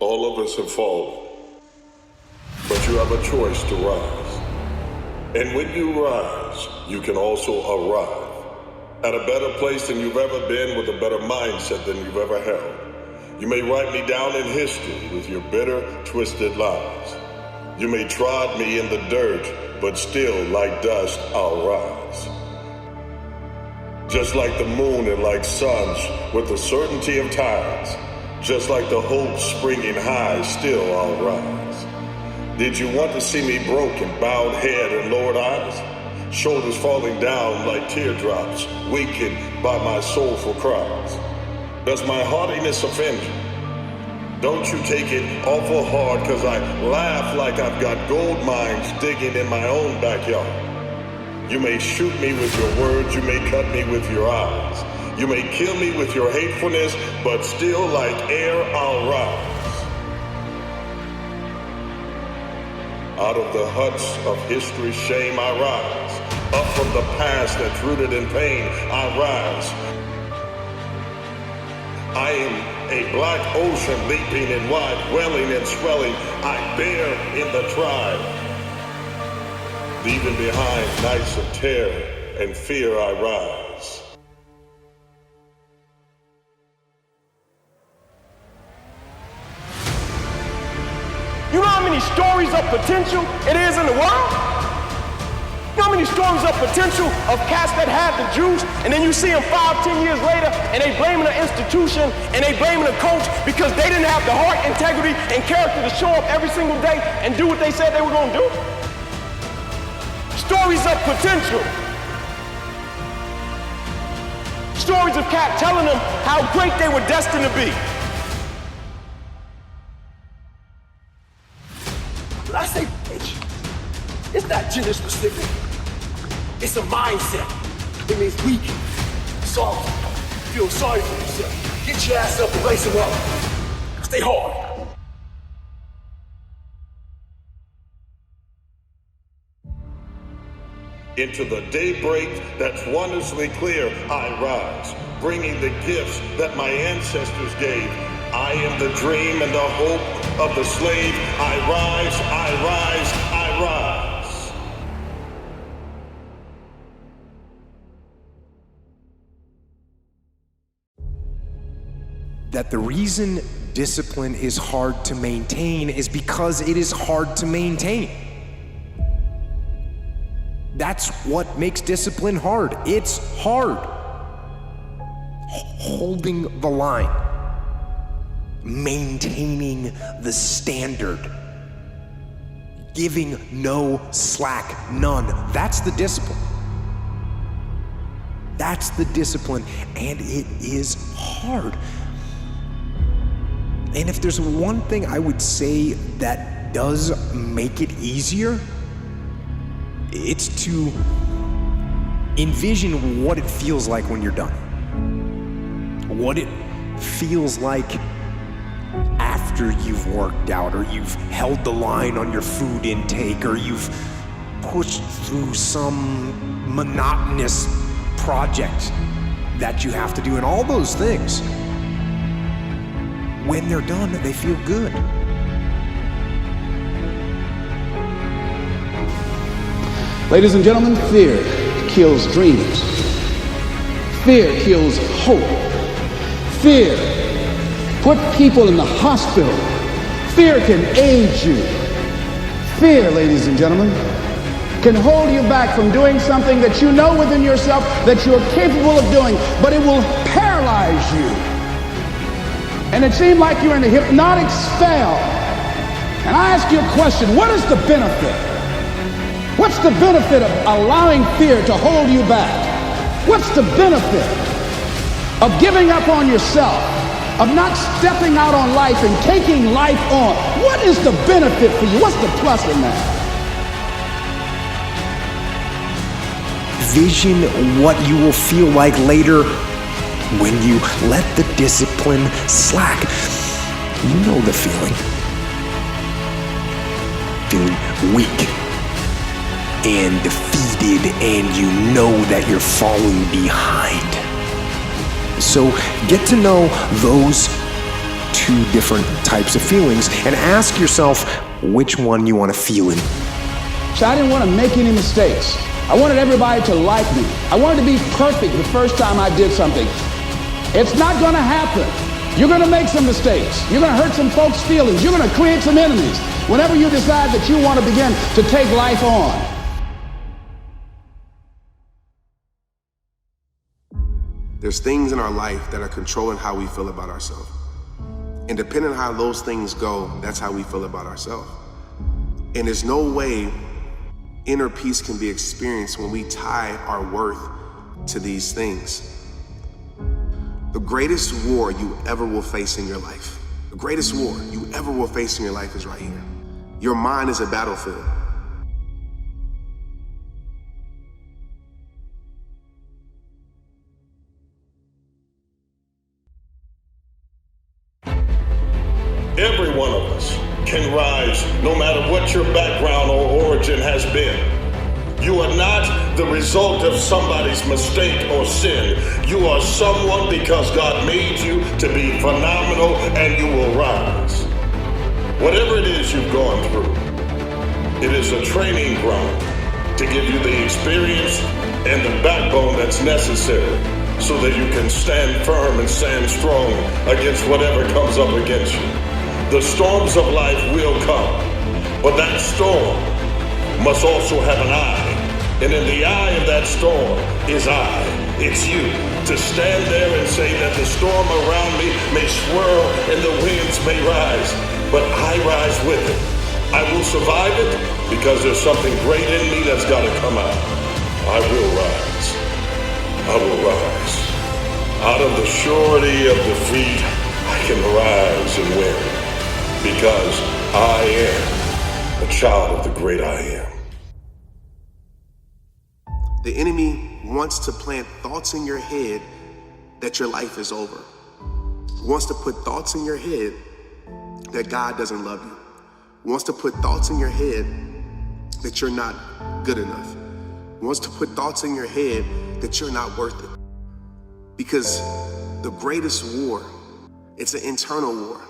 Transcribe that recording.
All of us have fallen, but you have a choice to rise. And when you rise, you can also arrive at a better place than you've ever been, with a better mindset than you've ever held. You may write me down in history with your bitter, twisted lies. You may trod me in the dirt, but still, like dust, I'll rise. Just like the moon and like suns, with the certainty of tides, just like the hope springing high, still I'll rise. Did you want to see me broken, bowed head and lowered eyes? Shoulders falling down like teardrops, weakened by my soulful cries. Does my haughtiness offend you? Don't you take it awful hard, cause I laugh like I've got gold mines digging in my own backyard. You may shoot me with your words, you may cut me with your eyes. You may kill me with your hatefulness, but still like air I'll rise. Out of the huts of history's shame I rise. Up from the past that's rooted in pain I rise. I am a black ocean leaping and wide, welling and swelling. I bear in the tribe. Leaving behind nights of terror and fear I rise. You know how many stories of potential it is in the world? You know how many stories of potential of cats that had the juice, and then you see them 5-10 years later, and they blaming the institution, and they blaming the coach because they didn't have the heart, integrity, and character to show up every single day and do what they said they were gonna do? Stories of potential. Stories of cat telling them how great they were destined to be. When I say bitch, it's not gender specific. It's a mindset. It means weak, soft, feel sorry for yourself. Get your ass up and lace them up. Stay hard. Into the daybreak that's wondrously clear, I rise, bringing the gifts that my ancestors gave. I am the dream and the hope of the slave. I rise, I rise, I rise. That the reason discipline is hard to maintain is because it is hard to maintain. That's what makes discipline hard. It's hard. Holding the line. Maintaining the standard. Giving no slack, none. That's the discipline. That's the discipline, and it is hard. And if there's one thing I would say that does make it easier, it's to envision what it feels like when you're done. What it feels like after you've worked out, or you've held the line on your food intake, or you've pushed through some monotonous project that you have to do, and all those things. When they're done, they feel good. Ladies and gentlemen, fear kills dreams. Fear kills hope. Fear put people in the hospital. Fear can age you. Fear, ladies and gentlemen, can hold you back from doing something that you know within yourself that you're capable of doing, but it will paralyze you. And it seemed like you're in a hypnotic spell. And I ask you a question, what is the benefit? What's the benefit of allowing fear to hold you back? What's the benefit of giving up on yourself, of not stepping out on life and taking life on? What is the benefit for you? What's the plus in that? Vision what you will feel like later when you let the discipline slack. You know the feeling. Feeling weak and defeated, and you know that you're falling behind. So get to know those two different types of feelings and ask yourself which one you want to feel in. So I didn't want to make any mistakes. I wanted everybody to like me. I wanted to be perfect the first time I did something. It's not going to happen. You're going to make some mistakes. You're going to hurt some folks' feelings. You're going to create some enemies whenever you decide that you want to begin to take life on. There's things in our life that are controlling how we feel about ourselves. And depending on how those things go, that's how we feel about ourselves. And there's no way inner peace can be experienced when we tie our worth to these things. The greatest war you ever will face in your life, the greatest war you ever will face in your life is right here. Your mind is a battlefield. Every one of us can rise no matter what your background or origin has been. You are not the result of somebody's mistake or sin. You are someone because God made you to be phenomenal, and you will rise. Whatever it is you've gone through, it is a training ground to give you the experience and the backbone that's necessary so that you can stand firm and stand strong against whatever comes up against you. The storms of life will come, but that storm must also have an eye. And in the eye of that storm is I. It's you to stand there and say that the storm around me may swirl and the winds may rise, but I rise with it. I will survive it because there's something great in me that's got to come out. I will rise. I will rise. Out of the surety of defeat, I can rise and win. Because I am a child of the great I am. The enemy wants to plant thoughts in your head that your life is over. Wants to put thoughts in your head that God doesn't love you. Wants to put thoughts in your head that you're not good enough. Wants to put thoughts in your head that you're not worth it. Because the greatest war, it's an internal war.